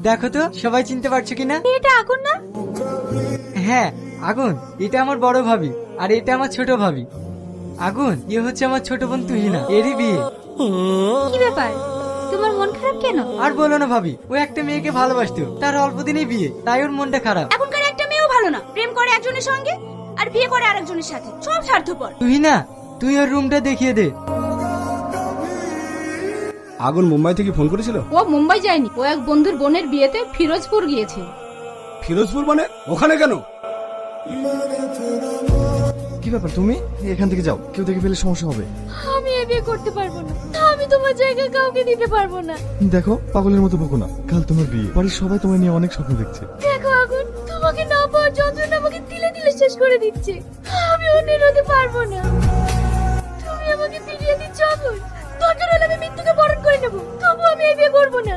দেখো তো সবাই চিনতে পারছো কিনা? এটা আগুন না? হ্যাঁ আগুন, এটা আমার বড় ভাবি আর এটা আমার ছোট ভাবি। আগুন এ হচ্ছে আমার ছোট বোন তুহিনা, এরই বিয়ে। কি ব্যাপার, তোমার মন খারাপ কেন? আর বলো না ভাবি, ও একটা মেয়েকে ভালোবাসতো, তার অল্প দিনেই বিয়ে, তাই ওর মনটা খারাপ। এখনকার একটা মেয়েও ভালো না, প্রেম করে একজনের সঙ্গে আর বিয়ে করে আরেকজনের সাথে, সব স্বার্থপর। তুহিনা তুই ওর রুমটা দেখিয়ে দে। আগুন মুম্বাই থেকে ফোন করেছিল? ও মুম্বাই যায়নি, ও এক বন্ধুর বোনের বিয়েতে ফিরোজপুর গিয়েছে। ফিরোজপুর মানে ওখানে কেন? কি ব্যাপার, তুমি এখান থেকে যাও, কেউ দেখে ফেলে সমস্যা হবে। আমি এ বিয়ে করতে পারবো না, আমি তোমার জায়গা কাউকে দিতে পারবো না। দেখো পাগলের মতো বকো না, কাল তোমার বিয়ে, বাড়ির সবাই তোমায় নিয়ে অনেক স্বপ্ন দেখছে। দেখো আগুন, তোমাকে না পাওয়ার যন্ত্রণা আমাকে তিলে তিলে শেষ করে দিচ্ছে, আমি অন্যের হতে পারবো না। তুমি আমাকে ফিরিয়ে দিচ্ছ আগুন, দরকার হলে আমি মৃত্যুকে বরণ করে নেবো, তবু আমি এই বিয়ে করবো না।